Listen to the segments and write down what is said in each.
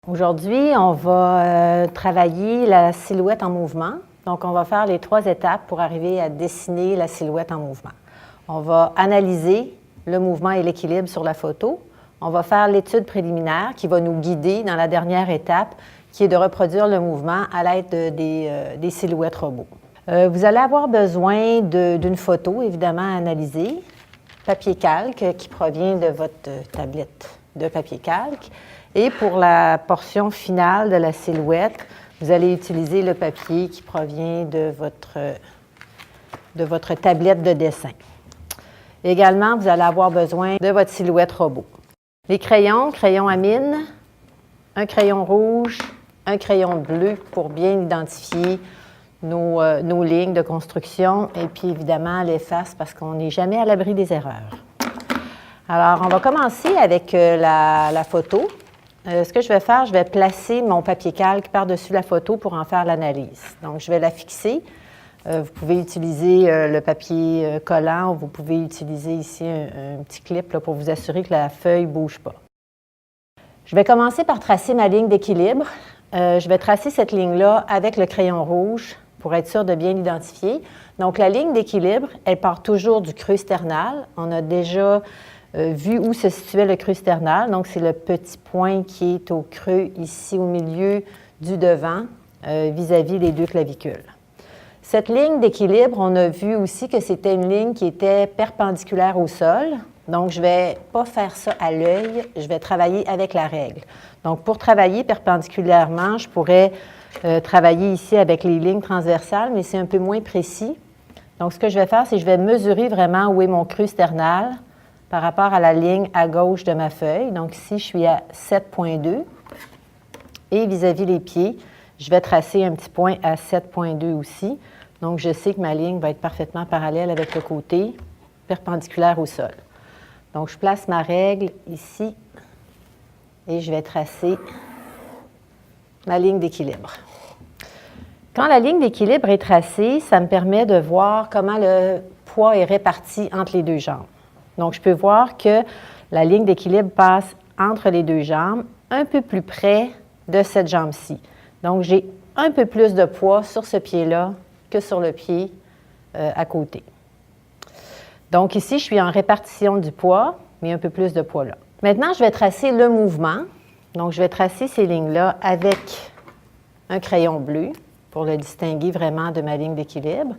Aujourd'hui, on va travailler la silhouette en mouvement. Donc, on va faire les 3 étapes pour arriver à dessiner la silhouette en mouvement. On va analyser le mouvement et l'équilibre sur la photo. On va faire l'étude préliminaire qui va nous guider dans la dernière étape, qui est de reproduire le mouvement à l'aide des silhouettes robots. Vous allez avoir besoin d'une photo, évidemment, à analyser, papier calque qui provient de votre tablette de papier calque. Et pour la portion finale de la silhouette, vous allez utiliser le papier qui provient de votre tablette de dessin. Également, vous allez avoir besoin de votre silhouette robot. Les crayons, crayon à mine, un crayon rouge, un crayon bleu pour bien identifier nos lignes de construction et puis évidemment l'efface parce qu'on n'est jamais à l'abri des erreurs. Alors, on va commencer avec la photo. Ce que je vais faire, je vais placer mon papier calque par-dessus la photo pour en faire l'analyse. Donc, je vais la fixer. Vous pouvez utiliser le papier collant ou vous pouvez utiliser ici un petit clip là, pour vous assurer que la feuille ne bouge pas. Je vais commencer par tracer ma ligne d'équilibre. Je vais tracer cette ligne-là avec le crayon rouge pour être sûr de bien l'identifier. Donc, la ligne d'équilibre, elle part toujours du creux sternal. On a déjà vu où se situait le creux sternal. Donc, c'est le petit point qui est au creux ici au milieu du devant vis-à-vis les 2 clavicules. Cette ligne d'équilibre, on a vu aussi que c'était une ligne qui était perpendiculaire au sol. Donc, je ne vais pas faire ça à l'œil, je vais travailler avec la règle. Donc, pour travailler perpendiculairement, je pourrais travailler ici avec les lignes transversales, mais c'est un peu moins précis. Donc, ce que je vais faire, c'est que je vais mesurer vraiment où est mon creux sternal par rapport à la ligne à gauche de ma feuille. Donc, ici, je suis à 7,2. Et vis-à-vis les pieds, je vais tracer un petit point à 7,2 aussi. Donc, je sais que ma ligne va être parfaitement parallèle avec le côté perpendiculaire au sol. Donc, je place ma règle ici et je vais tracer ma ligne d'équilibre. Quand la ligne d'équilibre est tracée, ça me permet de voir comment le poids est réparti entre les 2 jambes. Donc, je peux voir que la ligne d'équilibre passe entre les 2 jambes, un peu plus près de cette jambe-ci. Donc, j'ai un peu plus de poids sur ce pied-là que sur le pied à côté. Donc, ici, je suis en répartition du poids, mais un peu plus de poids là. Maintenant, je vais tracer le mouvement. Donc, je vais tracer ces lignes-là avec un crayon bleu pour le distinguer vraiment de ma ligne d'équilibre.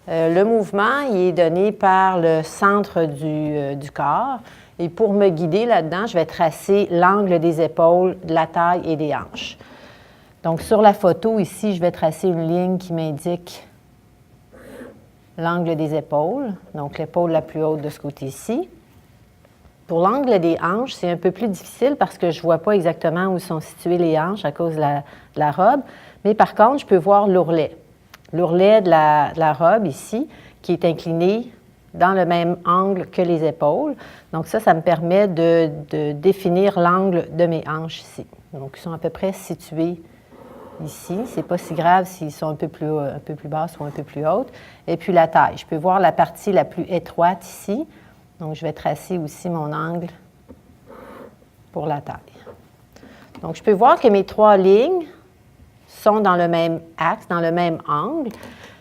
Le mouvement, il est donné par le centre du corps. Et pour me guider là-dedans, je vais tracer l'angle des épaules, de la taille et des hanches. Donc, sur la photo, ici, je vais tracer une ligne qui m'indique l'angle des épaules, donc l'épaule la plus haute de ce côté-ci. Pour l'angle des hanches, c'est un peu plus difficile parce que je ne vois pas exactement où sont situées les hanches à cause de la robe. Mais par contre, je peux voir l'ourlet. L'ourlet de la robe ici, qui est incliné dans le même angle que les épaules. Donc ça me permet de définir l'angle de mes hanches ici. Donc, ils sont à peu près situés ici. Ce n'est pas si grave s'ils sont un peu plus basses ou un peu plus hautes. Et puis la taille. Je peux voir la partie la plus étroite ici. Donc, je vais tracer aussi mon angle pour la taille. Donc, je peux voir que mes 3 lignes sont dans le même axe, dans le même angle.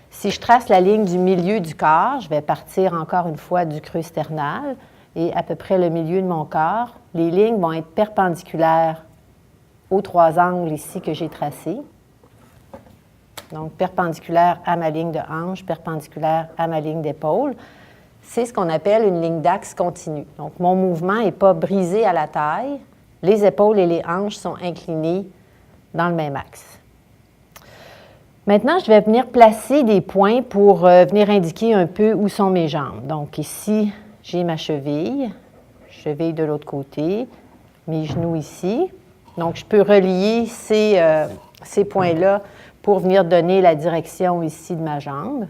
Si je trace la ligne du milieu du corps, je vais partir encore une fois du creux sternal et à peu près le milieu de mon corps. Les lignes vont être perpendiculaires aux 3 angles ici que j'ai tracés. Donc, perpendiculaire à ma ligne de hanche, perpendiculaire à ma ligne d'épaule. C'est ce qu'on appelle une ligne d'axe continue. Donc, mon mouvement n'est pas brisé à la taille. Les épaules et les hanches sont inclinées dans le même axe. Maintenant, je vais venir placer des points pour venir indiquer un peu où sont mes jambes. Donc, ici, j'ai ma cheville de l'autre côté, mes genoux ici. Donc, je peux relier ces points-là pour venir donner la direction ici de ma jambe.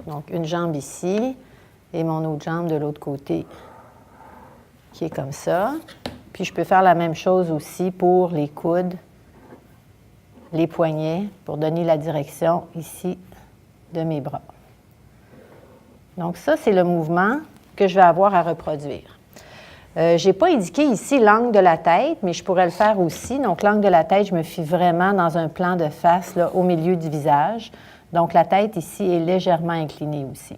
Donc, une jambe ici et mon autre jambe de l'autre côté qui est comme ça. Puis, je peux faire la même chose aussi pour les coudes, les poignets, pour donner la direction ici de mes bras. Donc, ça, c'est le mouvement que je vais avoir à reproduire. Je n'ai pas indiqué ici l'angle de la tête, mais je pourrais le faire aussi. Donc, l'angle de la tête, je me fie vraiment dans un plan de face là, au milieu du visage. Donc, la tête ici est légèrement inclinée aussi.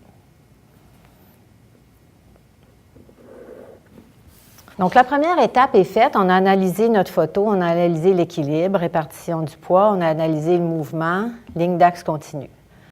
Donc, la première étape est faite. On a analysé notre photo, on a analysé l'équilibre, répartition du poids, on a analysé le mouvement, ligne d'axe continue.